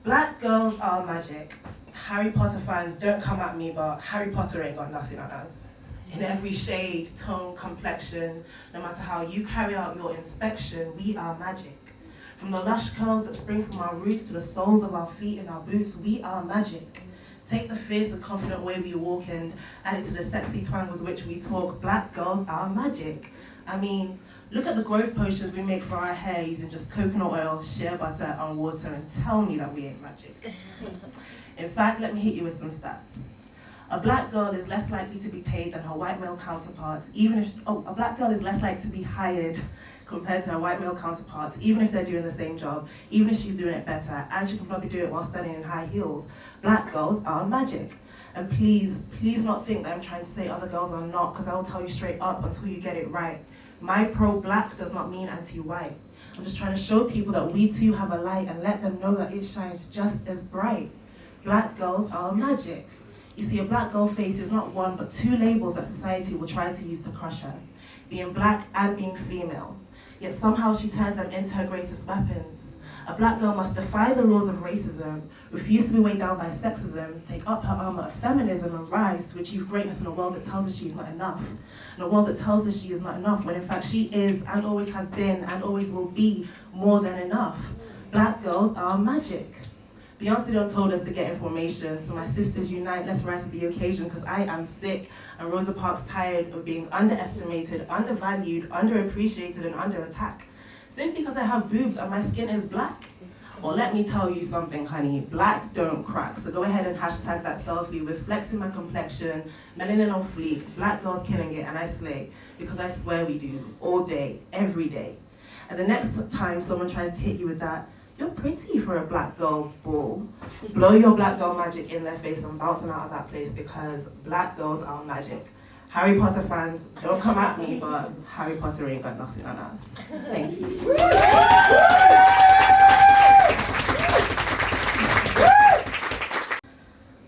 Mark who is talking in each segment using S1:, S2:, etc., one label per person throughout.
S1: Black girls are magic. Harry Potter fans, don't come at me, but Harry Potter ain't got nothing on us. In every shade, tone, complexion, no matter how you carry out your inspection, we are magic. From the lush curls that spring from our roots to the soles of our feet and our boots, we are magic. Take the fierce and confident way we walk and add it to the sexy twang with which we talk. Black girls are magic. I mean, look at the growth potions we make for our hair using just coconut oil, shea butter, and water, and tell me that we ain't magic. In fact, let me hit you with some stats. A black girl is less likely to be paid than her white male counterparts, a black girl is less likely to be hired compared to her white male counterparts, even if they're doing the same job, even if she's doing it better, and she can probably do it while standing in high heels. Black girls are magic. And please not think that I'm trying to say other girls are not, because I will tell you straight up until you get it right. My pro-black does not mean anti-white. I'm just trying to show people that we too have a light and let them know that it shines just as bright. Black girls are magic. You see, a black girl face is not one but two labels that society will try to use to crush her, being black and being female. Yet somehow she turns them into her greatest weapons. A black girl must defy the laws of racism, refuse to be weighed down by sexism, take up her armor of feminism and rise to achieve greatness in a world that tells her she is not enough. In a world that tells her she is not enough, when in fact she is and always has been and always will be more than enough. Black girls are magic. Beyonce done told us to get information, so my sisters unite, let's rise to the occasion, because I am sick and Rosa Parks tired of being underestimated, undervalued, underappreciated, and under attack. Simply because I have boobs and my skin is black. Well, let me tell you something, honey, black don't crack. So go ahead and hashtag that selfie with flexing my complexion, melanin on fleek, black girls killing it, and I slay. Because I swear we do, all day, every day. And the next time someone tries to hit you with that, you're pretty for a black girl bull, blow your black girl magic in their face and bouncing out of that place, because black girls are magic. Harry Potter fans, don't come at me, but Harry Potter ain't got nothing on us. Thank you.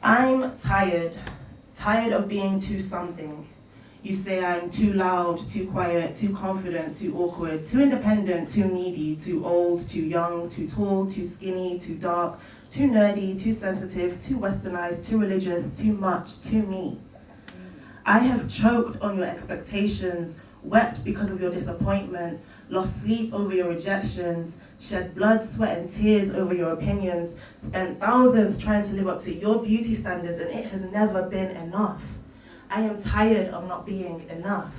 S1: I'm tired of being too something. You say I'm too loud, too quiet, too confident, too awkward, too independent, too needy, too old, too young, too tall, too skinny, too dark, too nerdy, too sensitive, too westernized, too religious, too much, too me. I have choked on your expectations, wept because of your disappointment, lost sleep over your rejections, shed blood, sweat, and tears over your opinions, spent thousands trying to live up to your beauty standards, and it has never been enough. I am tired of not being enough.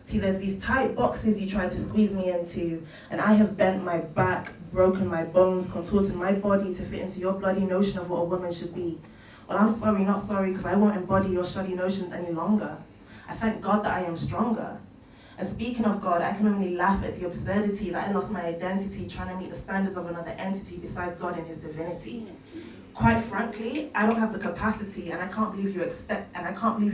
S1: See, there's these tight boxes you try to squeeze me into, and I have bent my back, broken my bones, contorted my body to fit into your bloody notion of what a woman should be. Well, I'm sorry, not sorry, because I won't embody your shoddy notions any longer. I thank God that I am stronger. And speaking of God, I can only laugh at the absurdity that I lost my identity trying to meet the standards of another entity besides God and his divinity. Quite frankly, I don't have the capacity, and I can't believe you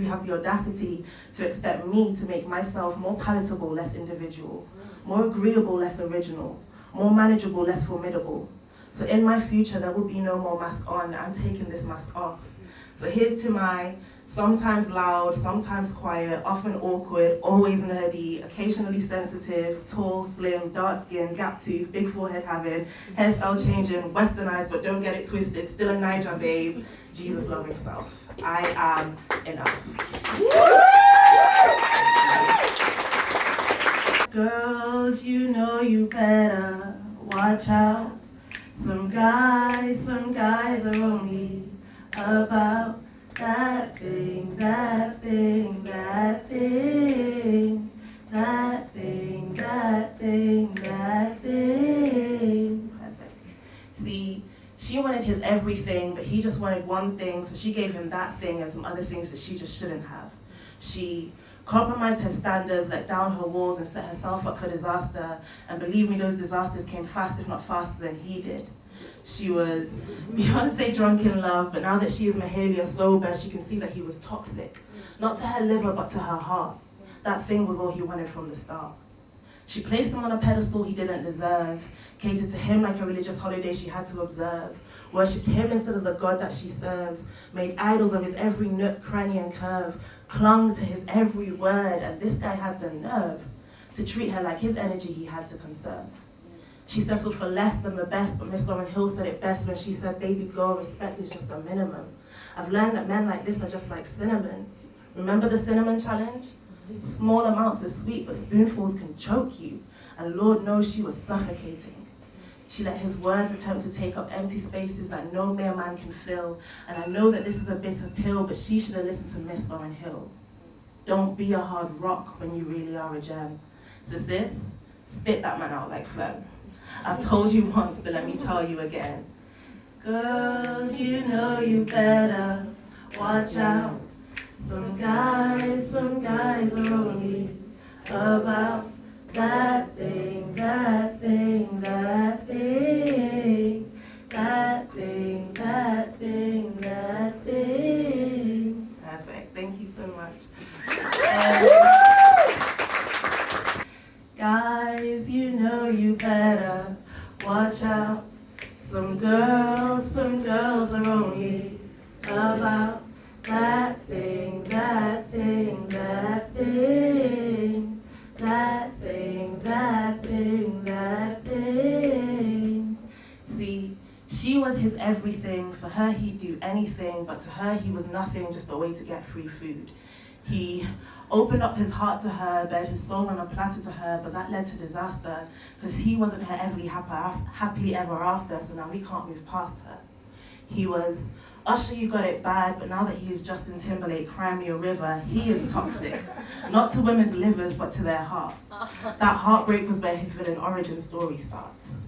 S1: have the audacity to expect me to make myself more palatable, less individual, more agreeable, less original, more manageable, less formidable. So in my future, there will be no more mask on. I'm taking this mask off. So here's to my sometimes loud, sometimes quiet, often awkward, always nerdy, occasionally sensitive, tall, slim, dark skin, gap tooth, big forehead having, hairstyle changing, westernized, but don't get it twisted, still a Niger babe, Jesus loving self. I am enough. Girls, you know you better watch out. Some guys are only about that thing, that thing, that thing, that thing, that thing, that thing. Perfect. See, she wanted his everything, but he just wanted one thing, so she gave him that thing and some other things that she just shouldn't have. She compromised her standards, let down her walls, and set herself up for disaster. And believe me, those disasters came fast, if not faster than he did. She was Beyonce drunk in love, but now that she is Mahalia sober, she can see that he was toxic. Not to her liver, but to her heart. That thing was all he wanted from the start. She placed him on a pedestal he didn't deserve, catered to him like a religious holiday she had to observe, worshipped him instead of the God that she serves, made idols of his every nook, cranny, and curve, clung to his every word, and this guy had the nerve to treat her like his energy he had to conserve. She settled for less than the best, but Miss Lauryn Hill said it best when she said, baby girl, respect is just a minimum. I've learned that men like this are just like cinnamon. Remember the cinnamon challenge? Small amounts are sweet, but spoonfuls can choke you. And Lord knows she was suffocating. She let his words attempt to take up empty spaces that no mere man can fill. And I know that this is a bitter pill, but she should have listened to Miss Lauryn Hill. Don't be a hard rock when you really are a gem. So sis, spit that man out like phlegm. I've told you once, but let me tell you again. Girls, you know you better watch out. Some guys are only about that thing, that thing, that thing, that thing, that thing, that thing. Perfect, thank you so much. Guys, you know you better watch out. Some girls are only about that thing, that thing, that thing, that thing, that thing, that thing. See, she was his everything. For her, he'd do anything, but to her, he was nothing, just a way to get free food. He opened up his heart to her, bared his soul on a platter to her, but that led to disaster, because he wasn't her happily ever after, so now we can't move past her. He was, Usher, you got it bad, but now that he is Justin Timberlake, cry me a river, he is toxic. Not to women's livers, but to their heart. That heartbreak was where his villain origin story starts.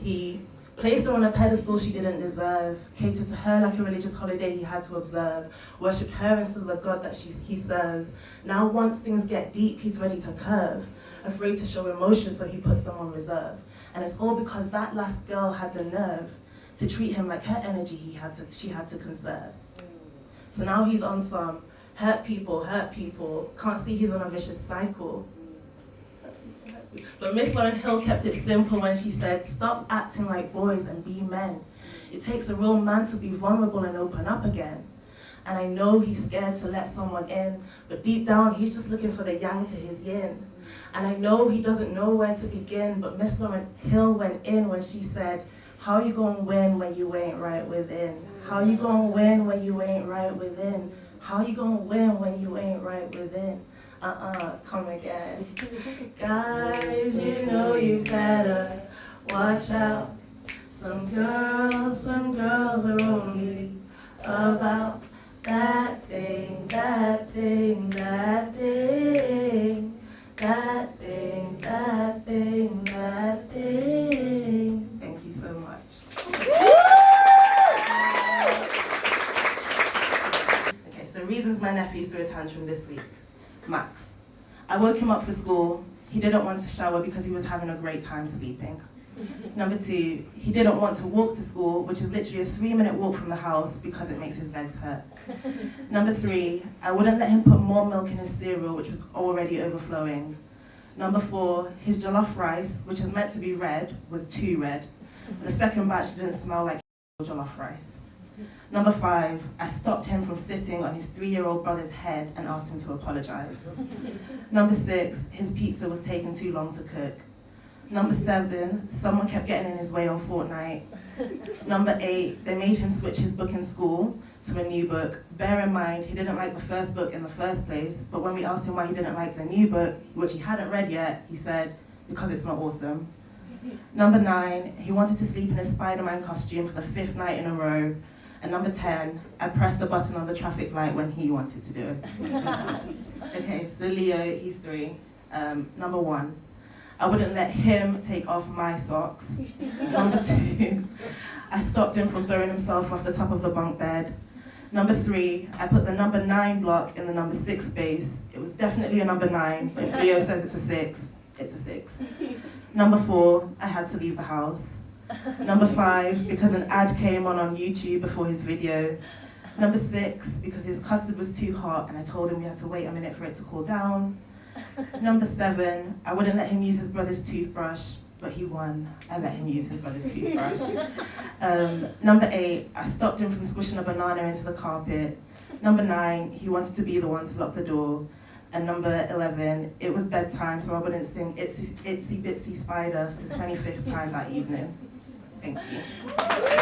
S1: He placed her on a pedestal she didn't deserve, catered to her like a religious holiday he had to observe, worshipped her instead of the God that he serves. Now once things get deep, he's ready to curve, afraid to show emotion, so he puts them on reserve. And it's all because that last girl had the nerve to treat him like her energy she had to conserve. So now he's on some hurt people, can't see he's on a vicious cycle. But Miss Lauryn Hill kept it simple when she said, stop acting like boys and be men. It takes a real man to be vulnerable and open up again. And I know he's scared to let someone in, but deep down he's just looking for the yang to his yin. And I know he doesn't know where to begin, but Miss Lauryn Hill went in when she said, how you gonna win when you ain't right within? How you gonna win when you ain't right within? How you gonna win when you ain't right within? Come again. Guys, you know you better watch out. Some girls are only about that thing, that thing, that thing, that thing, that thing, that thing. Thank you so much. Okay, so reasons my nephews threw a tantrum this week. Max. I woke him up for school. He didn't want to shower because he was having a great time sleeping. Number 2, he didn't want to walk to school, which is literally a 3-minute walk from the house because it makes his legs hurt. Number 3, I wouldn't let him put more milk in his cereal, which was already overflowing. Number 4, his jollof rice, which is meant to be red, was too red. The second batch didn't smell like jollof rice. Number 5, I stopped him from sitting on his 3-year-old brother's head and asked him to apologize. Number 6, his pizza was taking too long to cook. Number 7, someone kept getting in his way on Fortnite. Number 8, they made him switch his book in school to a new book. Bear in mind, he didn't like the first book in the first place, but when we asked him why he didn't like the new book, which he hadn't read yet, he said, because it's not awesome. Number 9, he wanted to sleep in a Spider-Man costume for the 5th night in a row. And number 10, I pressed the button on the traffic light when he wanted to do it. Okay, so Leo, he's 3. Number 1, I wouldn't let him take off my socks. Number 2, I stopped him from throwing himself off the top of the bunk bed. Number 3, I put the number 9 block in the number 6 space. It was definitely a number 9, but if Leo says it's a 6, it's a 6. Number 4, I had to leave the house. Number 5, because an ad came on YouTube before his video. Number 6, because his custard was too hot and I told him we had to wait a minute for it to cool down. Number 7, I wouldn't let him use his brother's toothbrush, but he won. I let him use his brother's toothbrush. Number 8, I stopped him from squishing a banana into the carpet. Number 9, he wanted to be the one to lock the door. And number 11, it was bedtime, so I wouldn't sing Itsy Bitsy Spider for the 25th time that evening. Thank you.